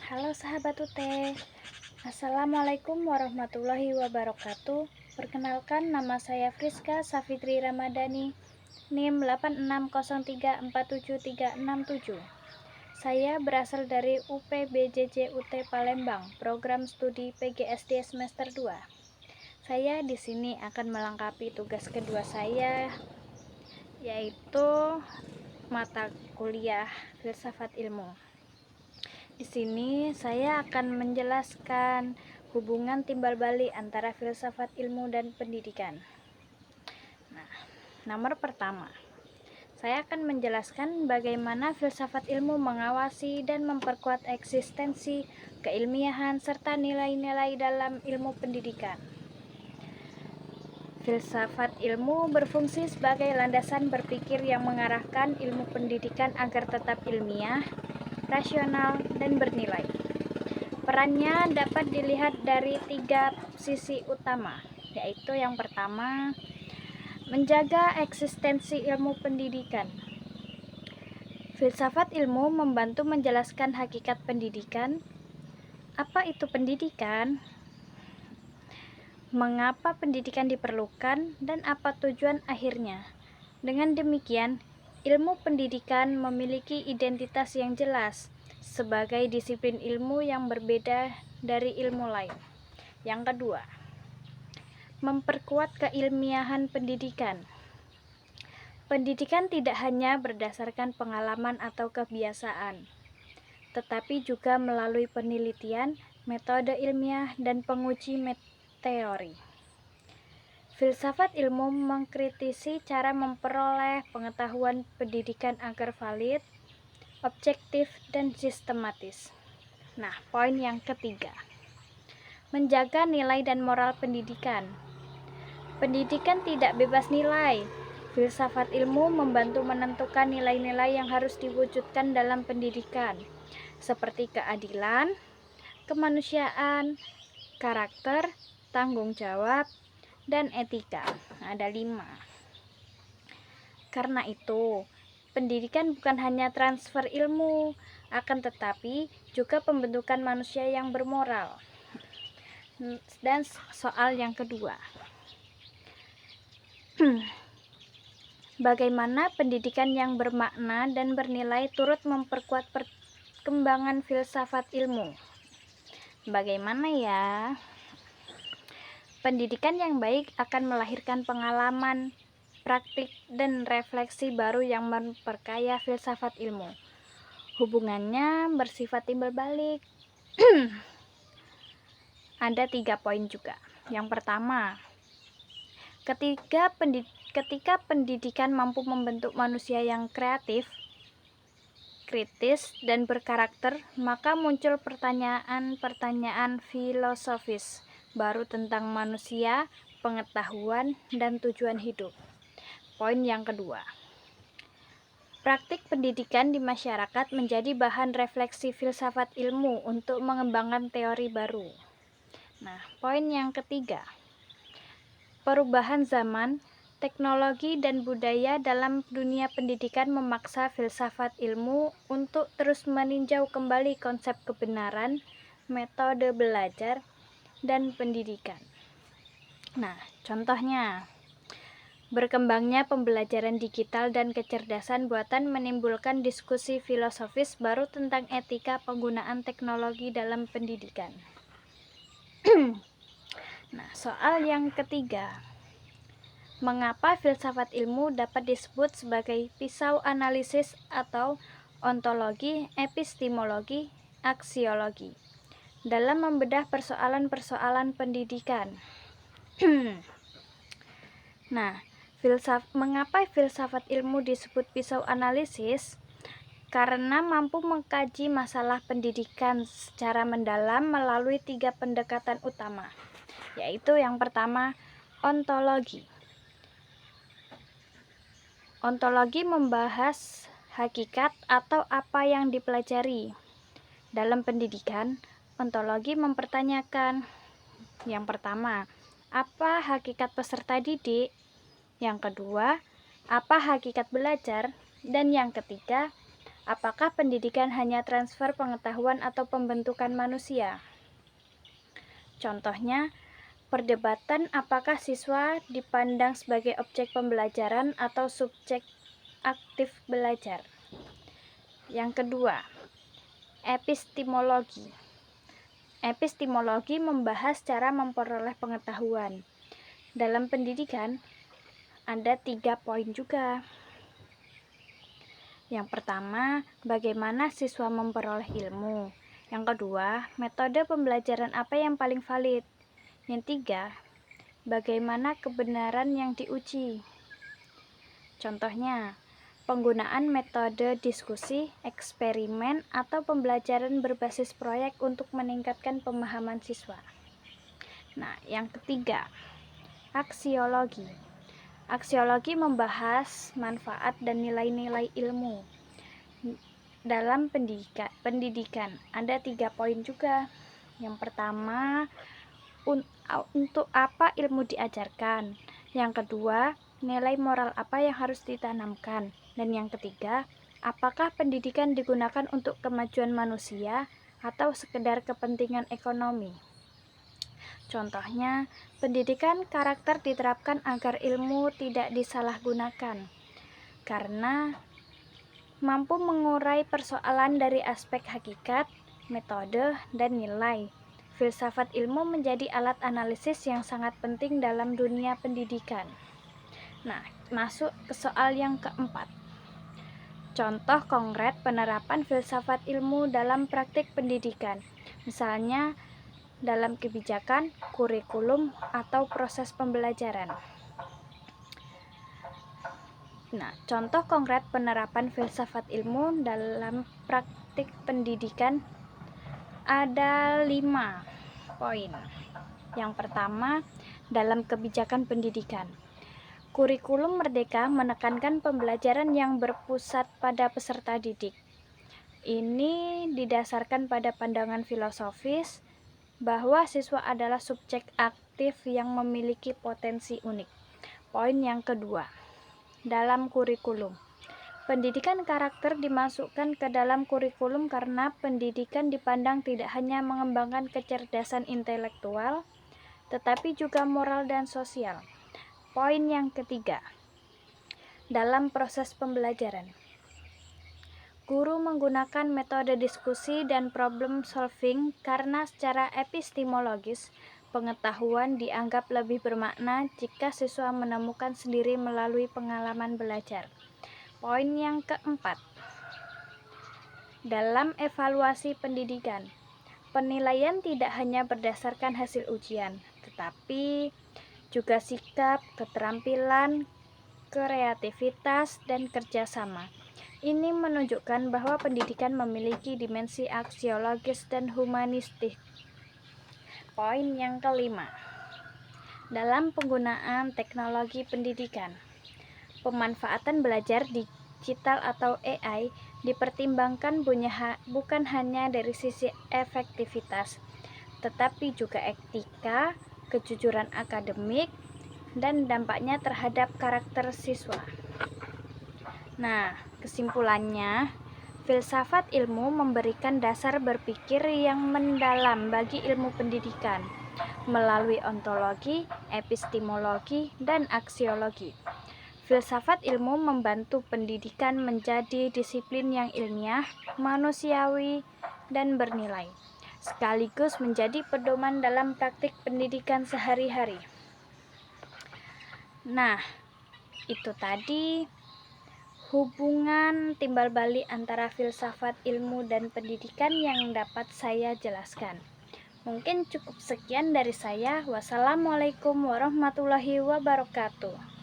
Halo sahabat UT, Assalamualaikum warahmatullahi wabarakatuh. Perkenalkan, nama saya Friska Safitri Ramadhani, NIM 86034737. Saya berasal dari UPBJJ UT Palembang, program studi PGSD semester 2. Saya di sini akan melengkapi tugas kedua saya, yaitu mata kuliah Filsafat Ilmu. Di sini saya akan menjelaskan hubungan timbal balik antara filsafat ilmu dan pendidikan. Nah, nomor pertama, saya akan menjelaskan bagaimana filsafat ilmu mengawasi dan memperkuat eksistensi keilmiahan serta nilai-nilai dalam ilmu pendidikan. Filsafat ilmu berfungsi sebagai landasan berpikir yang mengarahkan ilmu pendidikan agar tetap ilmiah, rasional, dan bernilai. Perannya dapat dilihat dari 3 sisi utama, yaitu yang pertama, menjaga eksistensi ilmu pendidikan. Filsafat ilmu membantu menjelaskan hakikat pendidikan. Apa itu pendidikan? Mengapa pendidikan diperlukan dan apa tujuan akhirnya? Dengan demikian, ilmu pendidikan memiliki identitas yang jelas sebagai disiplin ilmu yang berbeda dari ilmu lain. Yang kedua, memperkuat keilmiahan pendidikan. Pendidikan tidak hanya berdasarkan pengalaman atau kebiasaan, tetapi juga melalui penelitian, metode ilmiah, dan penguji teori. Filsafat ilmu mengkritisi cara memperoleh pengetahuan pendidikan agar valid, objektif, dan sistematis. Nah, poin yang ketiga, menjaga nilai dan moral pendidikan. Pendidikan tidak bebas nilai. Filsafat ilmu membantu menentukan nilai-nilai yang harus diwujudkan dalam pendidikan, seperti keadilan, kemanusiaan, karakter, tanggung jawab, dan etika. Ada 5. Karena itu, pendidikan bukan hanya transfer ilmu, akan tetapi juga pembentukan manusia yang bermoral. Dan soal yang kedua, bagaimana pendidikan yang bermakna dan bernilai turut memperkuat perkembangan filsafat ilmu? Bagaimana ya? Pendidikan yang baik akan melahirkan pengalaman, praktik, dan refleksi baru yang memperkaya filsafat ilmu. Hubungannya bersifat timbal balik. Ada 3 poin juga. Yang pertama, ketika pendidikan mampu membentuk manusia yang kreatif, kritis, dan berkarakter, maka muncul pertanyaan-pertanyaan filosofis baru tentang manusia, pengetahuan, dan tujuan hidup. Poin yang kedua, praktik pendidikan di masyarakat menjadi bahan refleksi filsafat ilmu untuk mengembangkan teori baru. Nah, poin yang ketiga, perubahan zaman, teknologi, dan budaya dalam dunia pendidikan memaksa filsafat ilmu untuk terus meninjau kembali konsep kebenaran, metode belajar, dan pendidikan. Nah, contohnya, berkembangnya pembelajaran digital dan kecerdasan buatan menimbulkan diskusi filosofis baru tentang etika penggunaan teknologi dalam pendidikan. Nah, soal yang ketiga, mengapa filsafat ilmu dapat disebut sebagai pisau analisis atau ontologi, epistemologi, aksiologi dalam membedah persoalan-persoalan pendidikan? Nah, mengapa filsafat ilmu disebut pisau analisis? Karena mampu mengkaji masalah pendidikan secara mendalam melalui 3 pendekatan utama, yaitu yang pertama, ontologi. Ontologi membahas hakikat atau apa yang dipelajari. Dalam pendidikan, ontologi mempertanyakan, yang pertama, apa hakikat peserta didik? Yang kedua, apa hakikat belajar? Dan yang ketiga, Apakah pendidikan hanya transfer pengetahuan atau pembentukan manusia? Contohnya, perdebatan apakah siswa dipandang sebagai objek pembelajaran atau subjek aktif belajar. Yang kedua, epistemologi. Epistemologi membahas cara memperoleh pengetahuan. Dalam pendidikan, ada 3 poin juga. Yang pertama, bagaimana siswa memperoleh ilmu. Yang kedua, metode pembelajaran apa yang paling valid. Yang tiga, bagaimana kebenaran yang diuji. Contohnya, penggunaan metode diskusi, eksperimen, atau pembelajaran berbasis proyek untuk meningkatkan pemahaman siswa. Nah, yang ketiga, aksiologi. Aksiologi membahas manfaat dan nilai-nilai ilmu. Dalam pendidikan ada 3 poin juga. Yang pertama, untuk apa ilmu diajarkan. Yang kedua, nilai moral apa yang harus ditanamkan. Dan yang ketiga, apakah pendidikan digunakan untuk kemajuan manusia atau sekedar kepentingan ekonomi. Contohnya, pendidikan karakter diterapkan agar ilmu tidak disalahgunakan, karena mampu mengurai persoalan dari aspek hakikat, metode, dan nilai. Filsafat ilmu menjadi alat analisis yang sangat penting dalam dunia pendidikan. Nah, masuk ke soal yang keempat. Contoh konkret penerapan filsafat ilmu dalam praktik pendidikan. Misalnya, dalam kebijakan, kurikulum, atau proses pembelajaran. Nah, contoh konkret penerapan filsafat ilmu dalam praktik pendidikan ada 5 poin. Yang pertama, dalam kebijakan pendidikan. Kurikulum Merdeka menekankan pembelajaran yang berpusat pada peserta didik. Ini didasarkan pada pandangan filosofis bahwa siswa adalah subjek aktif yang memiliki potensi unik. Poin yang kedua, dalam kurikulum. Pendidikan karakter dimasukkan ke dalam kurikulum karena pendidikan dipandang tidak hanya mengembangkan kecerdasan intelektual, tetapi juga moral dan sosial. Poin yang ketiga, dalam proses pembelajaran. Guru menggunakan metode diskusi dan problem solving karena secara epistemologis, pengetahuan dianggap lebih bermakna jika siswa menemukan sendiri melalui pengalaman belajar. Poin yang keempat, dalam evaluasi pendidikan. Penilaian tidak hanya berdasarkan hasil ujian, tetapi juga sikap, keterampilan, kreativitas, dan kerjasama. Ini menunjukkan bahwa pendidikan memiliki dimensi aksiologis dan humanistik. Poin yang kelima, dalam penggunaan teknologi pendidikan. Pemanfaatan belajar digital atau AI dipertimbangkan bukan hanya dari sisi efektivitas, tetapi juga etika, kejujuran akademik, dan dampaknya terhadap karakter siswa. Nah, kesimpulannya, filsafat ilmu memberikan dasar berpikir yang mendalam bagi ilmu pendidikan melalui ontologi, epistemologi, dan aksiologi. Filsafat ilmu membantu pendidikan menjadi disiplin yang ilmiah, manusiawi, dan bernilai, sekaligus menjadi pedoman dalam praktik pendidikan sehari-hari. Nah, itu tadi hubungan timbal balik antara filsafat ilmu dan pendidikan yang dapat saya jelaskan. Mungkin cukup sekian dari saya. Wassalamualaikum warahmatullahi wabarakatuh.